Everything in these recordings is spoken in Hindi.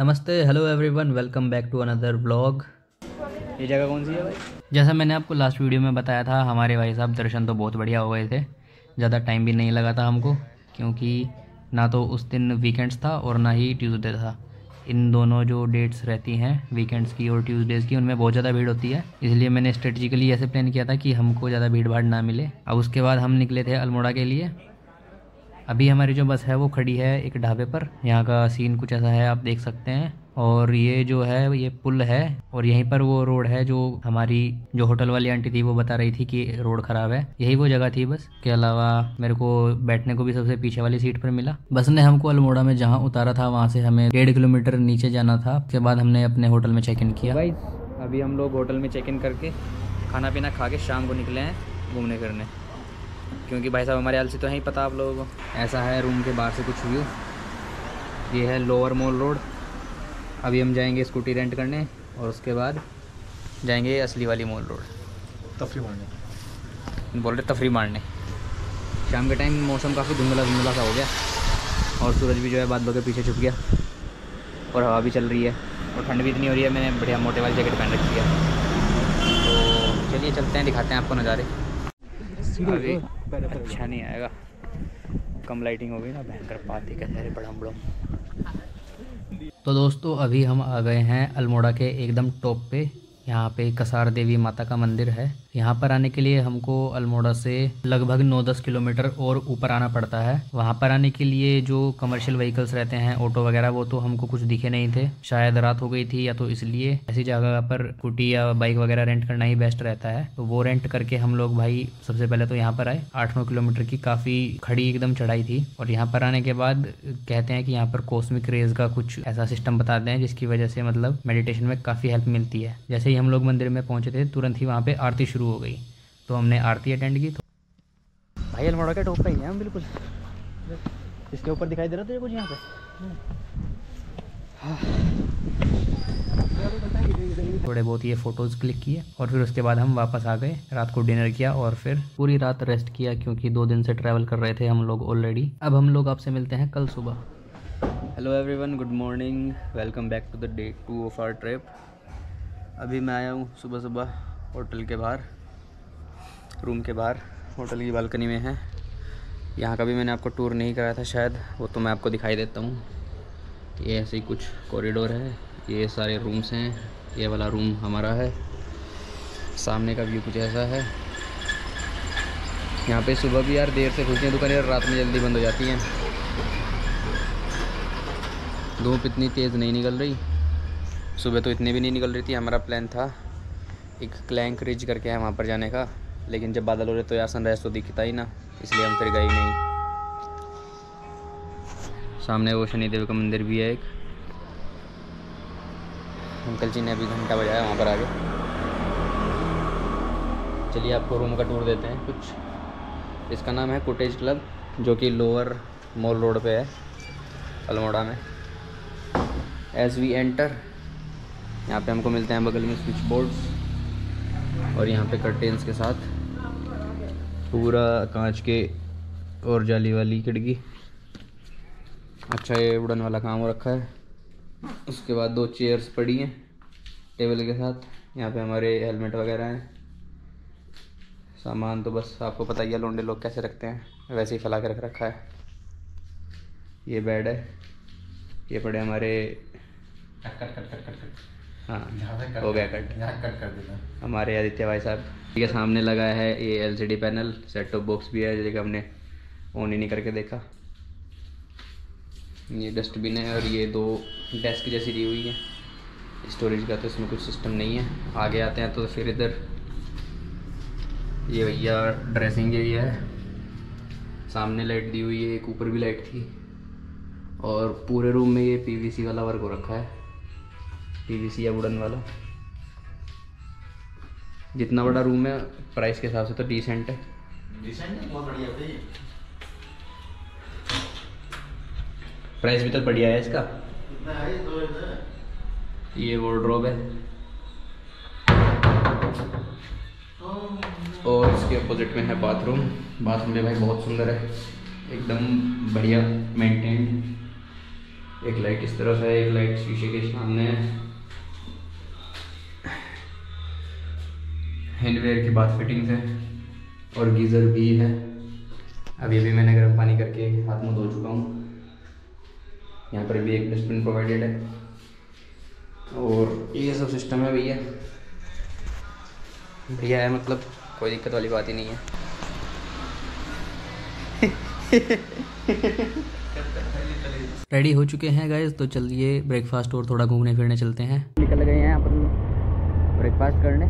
नमस्ते, hello everyone, welcome back to another blog. ये जगह कौन सी है भाई? जैसा मैंने आपको लास्ट वीडियो में बताया था, हमारे भाई साहब दर्शन तो बहुत बढ़िया हो गए थे। ज़्यादा टाइम भी नहीं लगा था हमको, क्योंकि ना तो उस दिन वीकेंड्स था और ना ही ट्यूसडे था। इन दोनों जो डेट्स रहती हैं वीकेंड्स की और ट्यूसडेज़ की, उनमें बहुत ज़्यादा भीड़ होती है। इसलिए मैंने स्ट्रेटजिकली ऐसे प्लान किया था कि हमको ज़्यादा भीड़ भाड़ ना मिले। अब उसके बाद हम निकले थे अल्मोड़ा के लिए। अभी हमारी जो बस है वो खड़ी है एक ढाबे पर। यहाँ का सीन कुछ ऐसा है, आप देख सकते हैं। और ये जो है ये पुल है, और यहीं पर वो रोड है जो हमारी जो होटल वाली आंटी थी वो बता रही थी कि रोड ख़राब है। यही वो जगह थी बस। के अलावा मेरे को बैठने को भी सबसे पीछे वाली सीट पर मिला। बस ने हमको अल्मोड़ा में जहाँ उतारा था वहाँ से हमें 1.5 किलोमीटर नीचे जाना था। उसके बाद हमने अपने होटल में चेक इन किया। भाई अभी हम लोग होटल में चेक इन करके खाना पीना खा के शाम को निकले हैं घूमने फिरने, क्योंकि भाई साहब हमारे आलसी तो है ही, पता आप लोगों को। ऐसा है रूम के बाहर से कुछ व्यू। ये है लोअर मॉल रोड। अभी हम जाएंगे स्कूटी रेंट करने और उसके बाद जाएंगे असली वाली मॉल रोड तफरी मारने। बोल रहे तफरी मारने। शाम के टाइम मौसम काफ़ी धुंधला धुंधला सा हो गया और सूरज भी जो है बादलों के पीछे छुप गया और हवा भी चल रही है और ठंड भी इतनी हो रही है। मैंने बढ़िया मोटे वाली जैकेट पहन रखी है। तो चलिए चलते हैं, दिखाते हैं आपको नज़ारे। अभी अच्छा नहीं आएगा, कम लाइटिंग हो गई ना, भयंकर पाती कैसे बड़ा बड़ा। तो दोस्तों अभी हम आ गए हैं अल्मोड़ा के एकदम टॉप पे। यहाँ पे कसार देवी माता का मंदिर है। यहाँ पर आने के लिए हमको अल्मोड़ा से लगभग 9-10 किलोमीटर और ऊपर आना पड़ता है। वहाँ पर आने के लिए जो कमर्शियल व्हीकल्स रहते हैं, ऑटो वगैरह, वो तो हमको कुछ दिखे नहीं थे। शायद रात हो गई थी या तो इसलिए। ऐसी जगह पर स्कूटी या बाइक वगैरह रेंट करना ही बेस्ट रहता है। तो वो रेंट करके हम लोग भाई सबसे पहले तो यहाँ पर आए। 8-9 किलोमीटर की काफ़ी खड़ी एकदम चढ़ाई थी। और यहाँ पर आने के बाद कहते हैं कि यहाँ पर कॉस्मिक रेज का कुछ ऐसा सिस्टम बताते हैं जिसकी वजह से मतलब मेडिटेशन में काफ़ी हेल्प मिलती है। जैसे ही हम लोग मंदिर में पहुँचे थे तुरंत ही वहाँ पे आरती शुरू हो गई, तो हमने आरती अटेंड की। तो भाई अल्मोड़ा के टॉप पे ही है हम बिल्कुल। इसके ऊपर दिखाई दे रहा था कुछ यहाँ पे। थोड़े बहुत ये फ़ोटोज़ क्लिक किए और फिर उसके बाद हम वापस आ गए। रात को डिनर किया और फिर पूरी रात रेस्ट किया, क्योंकि 2 दिन से ट्रैवल कर रहे थे हम लोग ऑलरेडी। अब हम लोग आपसे मिलते हैं कल सुबह। Hello everyone, good morning, welcome back to the day 2 of our trip. अभी मैं आया हूँ सुबह सुबह होटल के बाहर, रूम के बाहर, होटल की बालकनी में है। यहाँ का भी मैंने आपको टूर नहीं कराया था शायद, वो तो मैं आपको दिखाई देता हूँ। ये ऐसे ही कुछ कॉरिडोर है, ये सारे रूम्स हैं। ये वाला रूम हमारा है। सामने का व्यू कुछ ऐसा है। यहाँ पे सुबह भी यार देर से खुलती हैं दुकानें और रात में जल्दी बंद हो जाती हैं। धूप इतनी तेज़ नहीं निकल रही, सुबह तो इतनी भी नहीं निकल रही थी। हमारा प्लान था एक क्लैंक रिज करके है वहाँ पर जाने का, लेकिन जब बादल हो रहे तो यार सनराइज़ तो दिखता ही ना, इसलिए हम फिर गए ही नहीं। सामने वो शनिदेव का मंदिर भी है एक। अंकल जी ने अभी घंटा बजाया वहाँ पर आगे। चलिए आपको रूम का टूर देते हैं कुछ। इसका नाम है कॉटेज क्लब, जो कि लोअर मॉल रोड पे है अल्मोड़ा में। एज वी एंटर, यहाँ पे हमको मिलते हैं बगल में स्विच बोर्ड्स और यहाँ पे कर्टेन्स के साथ पूरा कांच के और जाली वाली खिड़की। अच्छा ये वुडन वाला काम हो रखा है। उसके बाद 2 चेयर्स पड़ी हैं टेबल के साथ। यहाँ पे हमारे हेलमेट वगैरह हैं। सामान तो बस आपको पता ही है लौंडे लोग कैसे रखते हैं, वैसे ही फैला के रख रखा है। ये बेड है, ये पड़े हमारे हाँ हो गया कट कर देता हमारे आदित्य भाई साहब के सामने लगा है। ये LCD panel, set top box भी है, लेकिन हमने ऑन ही नहीं करके देखा। ये डस्टबिन है और ये 2 डेस्क जैसी दी हुई है स्टोरेज का, तो इसमें कुछ सिस्टम नहीं है। आगे आते हैं तो फिर इधर ये भैया ड्रेसिंग एरिया है। सामने लाइट दी हुई है, एक ऊपर भी लाइट थी। और पूरे रूम में ये पीवीसी वाला वर्क हो रखा है, पीवीसी या वुडन वाला। जितना बड़ा रूम है प्राइस के हिसाब से तो डिसेंट है। बहुत बढ़िया है। प्राइस भी तो बढ़िया है इसका। ये वार्डरोब है और इसके अपोजिट में है बाथरूम। बाथरूम भी भाई बहुत सुंदर है, एकदम बढ़िया मेंटेन्ड। एक लाइट इस तरफ है, एक लाइट शीशे के सामने है। हैंडवेयर की बात फिटिंग्स है और गीज़र भी है। अभी मैंने गर्म पानी करके हाथ मुँह धो चुका हूँ। यहाँ पर भी एक डस्टबिन प्रोवाइडेड है और ये सब सिस्टम है भैया। बढ़िया है, मतलब कोई दिक्कत वाली बात ही नहीं है। रेडी हो चुके हैं गाइस, तो चलिए ब्रेकफास्ट और थोड़ा घूमने फिरने चलते हैं। निकल गए हैं अपन ब्रेकफास्ट करने,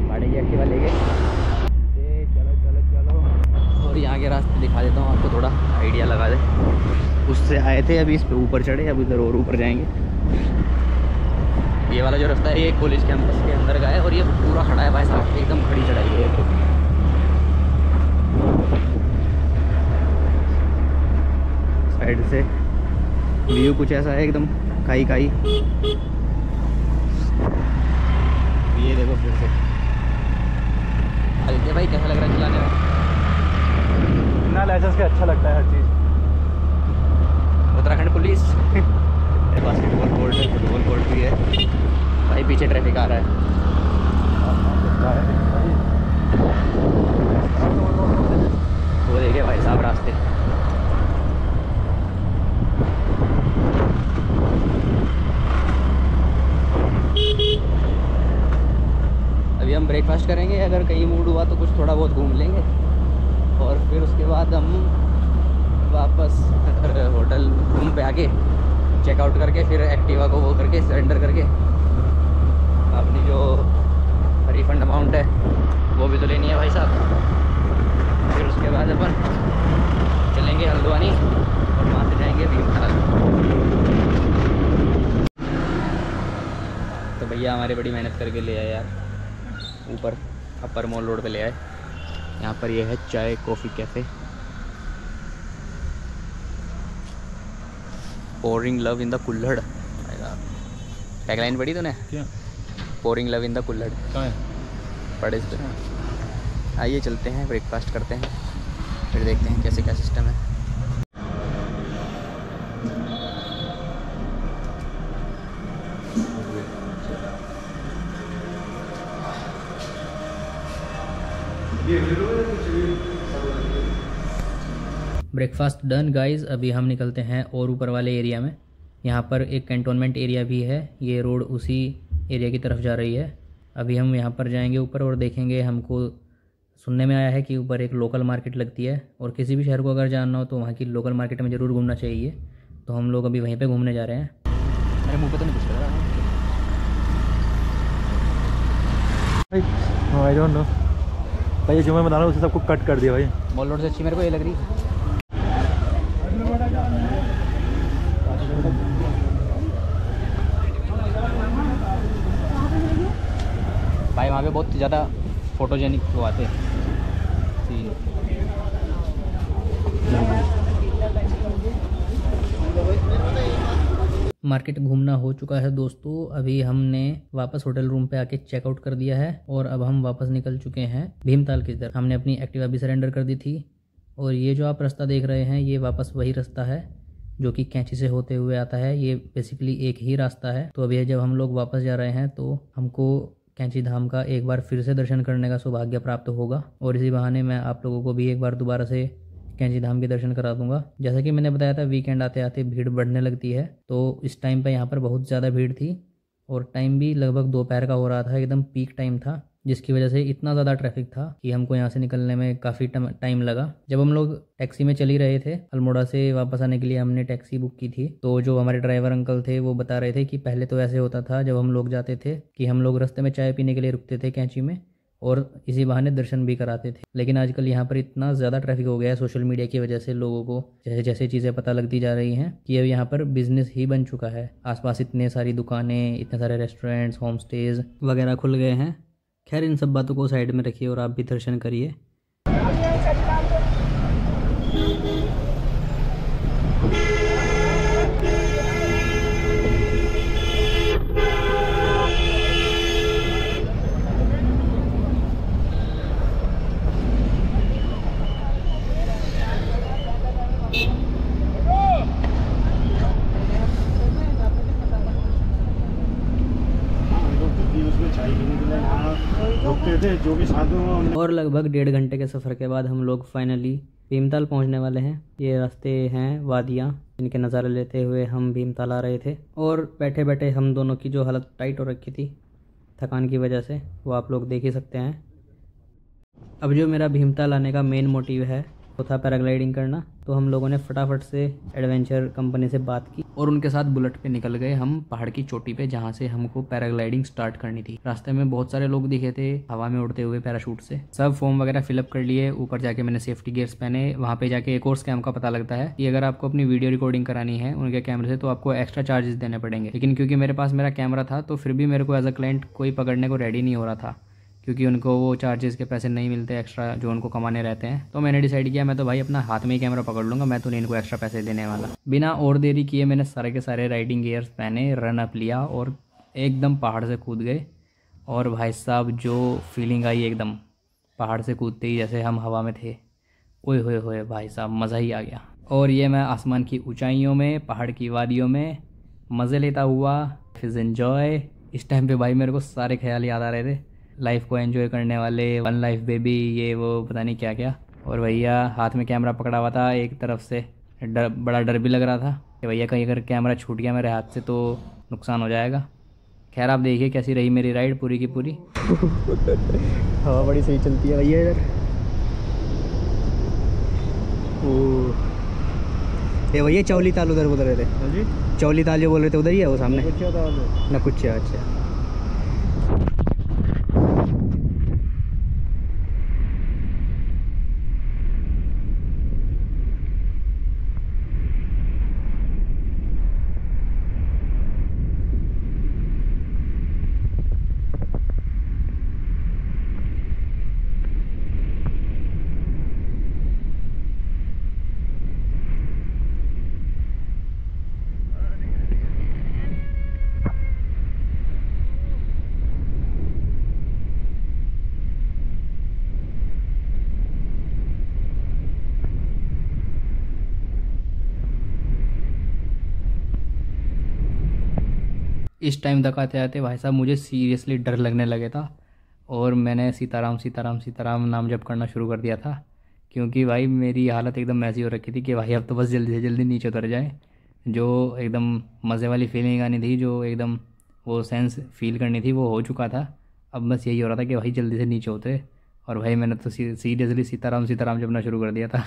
गाड़ी की एक्टिवा लेके। चलो चलो चलो, और यहाँ के रास्ते दिखा देता हूँ आपको, थोड़ा आइडिया लगा दे। उससे आए थे, अभी इस पे ऊपर चढ़े, अब इधर और ऊपर जाएंगे। ये वाला जो रास्ता है ये कॉलेज कैंपस के अंदर का है और ये पूरा खड़ा है भाई साहब, एकदम खड़ी चढ़ाई है। साइड से व्यू कुछ ऐसा है, एकदम खाई खाई। ये देखो फिर से आदित्य भाई, कैसा लग रहा है चलाने में? बिना लाइसेंस के अच्छा लगता है हर चीज़। उत्तराखंड पुलिस बास्केटबॉल कोर्ट है, फुटबॉल कोर्ट भी है भाई। पीछे ट्रैफिक आ रहा है। वो देखे भाई साहब रास्ते। अभी हम ब्रेकफास्ट करेंगे, अगर कहीं मूड हुआ तो कुछ थोड़ा बहुत घूम लेंगे और फिर उसके बाद हम वापस होटल रूम पे आके चेकआउट करके फिर एक्टिवा को वो करके सरेंडर करके अपनी जो रिफंड अमाउंट है वो भी तो लेनी है भाई साहब। फिर उसके बाद अपन चलेंगे हल्द्वानी और वहाँ से जाएंगे भीमताल। तो भैया हमारे बड़ी मेहनत करके ले आए यार, ऊपर अपर मॉल रोड पे ले आए। यहाँ पर ये है चाय coffee cafe, pouring love in the कुल्हड़। टैगलाइन पढ़ी तूने? क्या? पोरिंग लव इन द कुल्हड़ कहाँ है? पढ़े इस पर। आइए चलते हैं, ब्रेकफास्ट करते हैं, फिर देखते हैं कैसे क्या सिस्टम है। ब्रेकफास्ट डन गाइस, अभी हम निकलते हैं और ऊपर वाले एरिया में। यहाँ पर एक कैंटोनमेंट एरिया भी है, ये रोड उसी एरिया की तरफ जा रही है। अभी हम यहाँ पर जाएंगे ऊपर और देखेंगे। हमको सुनने में आया है कि ऊपर एक लोकल मार्केट लगती है और किसी भी शहर को अगर जानना हो तो वहाँ की लोकल मार्केट में ज़रूर घूमना चाहिए। तो हम लोग अभी वहीं पे घूमने जा रहे हैं। मेरे मुँह पे तो नहीं कुछ लग रहा। आई डोंट नो भाई, जो मैं बता रहा हूँ उसे सबको कट कर दिया भाई। मॉल रोड से अच्छी मेरे को ये लग रही है। भाई वहाँ पे बहुत ज़्यादा फोटोजेनिक वो आते हैं सीन। मार्केट घूमना हो चुका है दोस्तों। अभी हमने वापस होटल रूम पे आके चेकआउट कर दिया है और अब हम वापस निकल चुके हैं भीमताल की तरफ। हमने अपनी एक्टिवा भी सरेंडर कर दी थी और ये जो आप रास्ता देख रहे हैं ये वापस वही रास्ता है जो कि कैंची से होते हुए आता है। ये बेसिकली एक ही रास्ता है। तो अभी जब हम लोग वापस जा रहे हैं तो हमको कैंची धाम का एक बार फिर से दर्शन करने का सौभाग्य प्राप्त होगा और इसी बहाने मैं आप लोगों को भी एक बार दोबारा से कैंची धाम के दर्शन करा दूंगा। जैसा कि मैंने बताया था, वीकेंड आते आते भीड़ बढ़ने लगती है, तो इस टाइम पे यहाँ पर बहुत ज़्यादा भीड़ थी और टाइम भी लगभग दोपहर का हो रहा था, एकदम पीक टाइम था, जिसकी वजह से इतना ज़्यादा ट्रैफिक था कि हमको यहाँ से निकलने में काफ़ी टाइम लगा। जब हम लोग टैक्सी में चल ही रहे थे, अल्मोड़ा से वापस आने के लिए हमने टैक्सी बुक की थी, तो जो हमारे ड्राइवर अंकल थे वो बता रहे थे कि पहले तो ऐसे होता था जब हम लोग जाते थे कि हम लोग रास्ते में चाय पीने के लिए रुकते थे कैंची में और इसी बहाने दर्शन भी कराते थे। लेकिन आजकल यहाँ पर इतना ज़्यादा ट्रैफिक हो गया है सोशल मीडिया की वजह से, लोगों को जैसे जैसे चीज़ें पता लगती जा रही हैं कि अब यहाँ पर बिजनेस ही बन चुका है। आसपास इतने सारी दुकानें, इतने सारे रेस्टोरेंट्स, होम स्टेज वगैरह खुल गए हैं। खैर इन सब बातों को साइड में रखिए और आप भी दर्शन करिए। सकते थे जो भी साधु। और लगभग 1.5 घंटे के सफ़र के बाद हम लोग फाइनली भीमताल पहुंचने वाले हैं। ये रास्ते हैं वादियाँ, इनके नज़ारे लेते हुए हम भीमताल आ रहे थे। और बैठे बैठे हम दोनों की जो हालत टाइट हो रखी थी थकान की वजह से, वो आप लोग देख ही सकते हैं। अब जो मेरा भीमताल आने का मेन मोटिव है वो था पैराग्लाइडिंग करना। तो हम लोगों ने फटाफट से एडवेंचर कंपनी से बात की और उनके साथ बुलेट पे निकल गए हम पहाड़ की चोटी पे, जहाँ से हमको पैराग्लाइडिंग स्टार्ट करनी थी। रास्ते में बहुत सारे लोग दिखे थे हवा में उड़ते हुए पैराशूट से। सब फॉर्म वगैरह फिलअप कर लिए। ऊपर जाके मैंने सेफ्टी गियर्स पहने। वहाँ पे जाके एक और स्कैम का पता लगता है कि अगर आपको अपनी वीडियो रिकॉर्डिंग करानी है उनके कैमरे से तो आपको एक्स्ट्रा चार्जेस देने पड़ेंगे। लेकिन क्योंकि मेरे पास मेरा कैमरा था तो फिर भी मेरे को एज अ क्लाइंट कोई पकड़ने को रेडी नहीं हो रहा था, क्योंकि उनको वो चार्जेस के पैसे नहीं मिलते एक्स्ट्रा जो उनको कमाने रहते हैं। तो मैंने डिसाइड किया मैं तो भाई अपना हाथ में ही कैमरा पकड़ लूँगा, मैं तो नहीं इनको एक्स्ट्रा पैसे देने वाला। बिना और देरी किए मैंने सारे के सारे राइडिंग गियर्स पहने, रन अप लिया और एकदम पहाड़ से कूद गए। और भाई साहब जो फीलिंग आई एकदम पहाड़ से कूदते ही जैसे हम हवा में थे, ओए होए होए भाई साहब मज़ा ही आ गया। और ये मैं आसमान की ऊंचाइयों में, पहाड़ की वादियों में मज़े लेता हुआ फिर एंजॉय। इस टाइम पे भाई मेरे को सारे ख्याल याद आ रहे थे, लाइफ को एंजॉय करने वाले, वन लाइफ बेबी, ये वो पता नहीं क्या क्या। और भैया हाथ में कैमरा पकड़ा हुआ था, एक तरफ से बड़ा डर भी लग रहा था कि भैया कहीं अगर कैमरा छूट गया मेरे हाथ से तो नुकसान हो जाएगा। खैर आप देखिए कैसी रही मेरी राइड पूरी की पूरी। हवा बड़ी सही चलती है भैया इधर। ये भैया चौली ताल उधर बोल रहे थे, चौली ताल जो बोल रहे थे उधर ही है वो सामने ना कुछ। अच्छा इस टाइम तक आते आते भाई साहब मुझे सीरियसली डर लगने लगे था और मैंने सीताराम सीताराम सीताराम नाम जप करना शुरू कर दिया था, क्योंकि भाई मेरी हालत एकदम ऐसी हो रखी थी कि भाई अब तो बस जल्दी से जल्दी नीचे उतर जाए। जो एकदम मज़े वाली फीलिंग आनी थी, जो एकदम वो सेंस फील करनी थी, वो हो चुका था। अब बस यही हो रहा था कि भाई जल्दी से नीचे उतरे। और भाई मैंने तो सीरियसली सीताराम सीताराम जपना शुरू कर दिया था।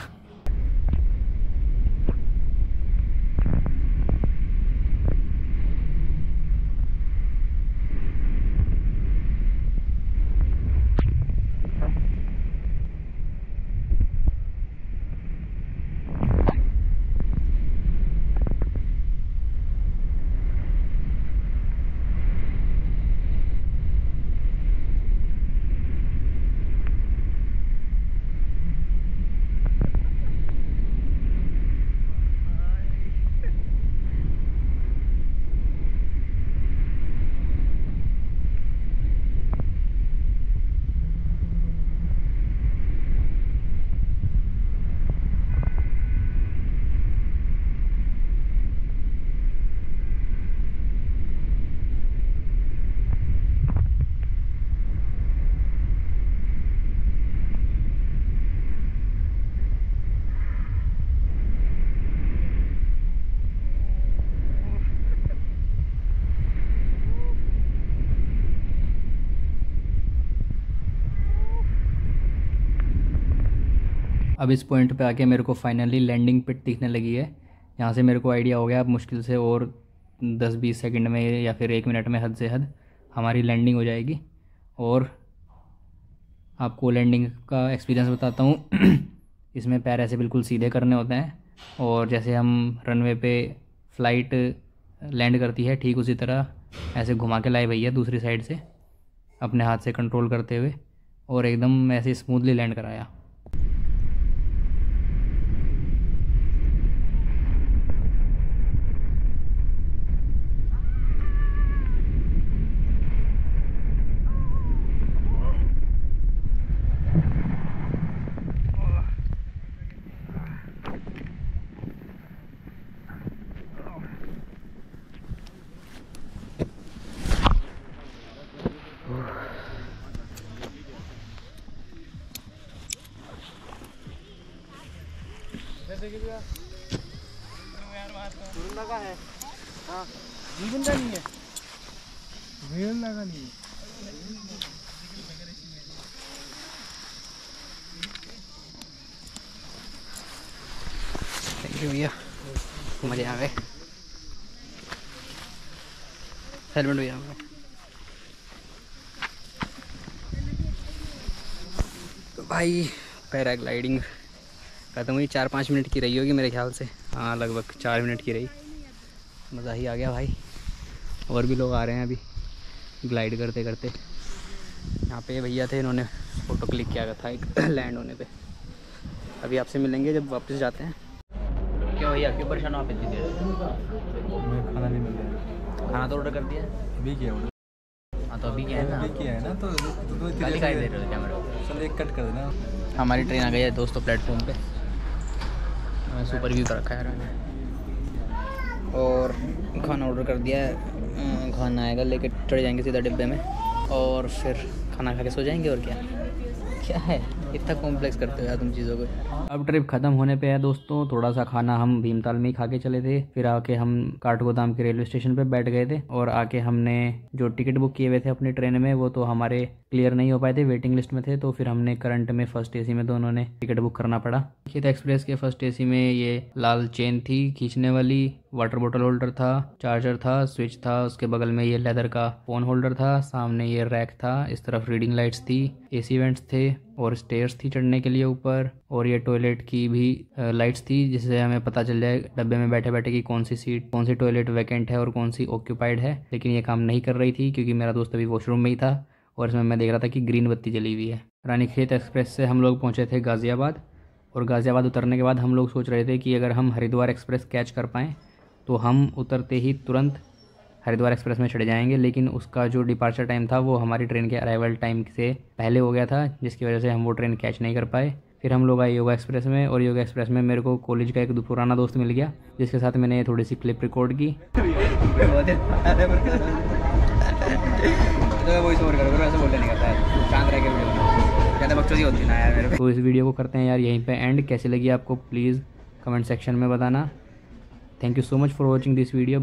अब इस पॉइंट पे आके मेरे को फाइनली लैंडिंग पिट दिखने लगी है। यहाँ से मेरे को आइडिया हो गया अब मुश्किल से और 10-20 सेकंड में या फिर 1 मिनट में हद से हद हमारी लैंडिंग हो जाएगी। और आपको लैंडिंग का एक्सपीरियंस बताता हूँ। इसमें पैर ऐसे बिल्कुल सीधे करने होते हैं और जैसे हम रनवे पे फ़्लाइट लैंड करती है ठीक उसी तरह ऐसे घुमा के लाए भैया दूसरी साइड से अपने हाथ से कंट्रोल करते हुए और एकदम ऐसे स्मूथली लैंड कराया। लगा है हाँ जीवन का नहीं है वेल लगा नहीं थैंक यू भैया मजे आ गए हेलमेट भैया तो भाई पैराग्लाइडिंग खत्म हुई 4-5 मिनट की रही होगी मेरे ख्याल से हाँ लगभग 4 मिनट की रही मज़ा ही आ गया भाई और भी लोग आ रहे हैं अभी ग्लाइड करते करते यहाँ पे भैया थे इन्होंने फ़ोटो क्लिक किया था एक लैंड होने पे अभी आपसे मिलेंगे जब वापस जाते हैं क्यों भैया क्यों परेशान आप इतनी देर खाना नहीं मिल रहा खाना तो ऑर्डर कर दिया अभी किया हाँ तो अभी क्या है ना अभी किया है ना तो दिखाई दे रहे हो कैमरा चल एक कट कर देना हमारी ट्रेन आ गई है दोस्तों प्लेटफॉर्म पे सुपर व्यू कर रखा है मैंने और खाना ऑर्डर कर दिया है खाना आएगा लेके चढ़ जाएंगे सीधा डिब्बे में और फिर खाना खा के सो जाएंगे और क्या है इतना कॉम्प्लेक्स करते हो यार तुम चीज़ों को। अब ट्रिप खत्म होने पे है दोस्तों, थोड़ा सा खाना हम भीमताल में ही खा के चले थे, फिर आके हम काठगोदाम के रेलवे स्टेशन पे बैठ गए थे और आके हमने जो टिकट बुक किए हुए थे अपनी ट्रेन में वो तो हमारे क्लियर नहीं हो पाए थे, वेटिंग लिस्ट में थे, तो फिर हमने करंट में फर्स्ट एसी में दोनों ने टिकट बुक करना पड़ा। खीत एक्सप्रेस के फर्स्ट एसी में ये लाल चेन थी खींचने वाली, वाटर बोतल होल्डर था, चार्जर था, स्विच था, उसके बगल में ये लेदर का फोन होल्डर था, सामने ये रैक था, इस तरफ रीडिंग लाइट्स थी, एसी वेंट्स थे और स्टेयर्स थी चढ़ने के लिए ऊपर, और ये टॉयलेट की भी लाइट्स थी जिससे हमें पता चल जाए डब्बे में बैठे बैठे कि कौन सी सीट कौन सी टॉयलेट वैकेंट है और कौन सी ऑक्यूपाइड है। लेकिन ये काम नहीं कर रही थी क्योंकि मेरा दोस्त अभी वॉशरूम में ही था और इसमें मैं देख रहा था कि ग्रीन बत्ती जली हुई है। रानीखेत एक्सप्रेस से हम लोग पहुँचे थे गाज़ियाबाद और गाज़ियाबाद उतरने के बाद हम लोग सोच रहे थे कि अगर हम हरिद्वार एक्सप्रेस कैच कर पाएँ तो हम उतरते ही तुरंत हरिद्वार एक्सप्रेस में चढ़ जाएंगे, लेकिन उसका जो डिपार्चर टाइम था वो हमारी ट्रेन के अराइवल टाइम से पहले हो गया था जिसकी वजह से हम वो ट्रेन कैच नहीं कर पाए। फिर हम लोग आए योगा एक्सप्रेस में और योगा एक्सप्रेस में मेरे को कॉलेज का एक पुराना दोस्त मिल गया जिसके साथ मैंने थोड़ी सी क्लिप रिकॉर्ड की। तो इस वीडियो को करते हैं यार यहीं पे एंड। कैसी लगी आपको प्लीज़ कमेंट सेक्शन में बताना। Thank you so much for watching this video.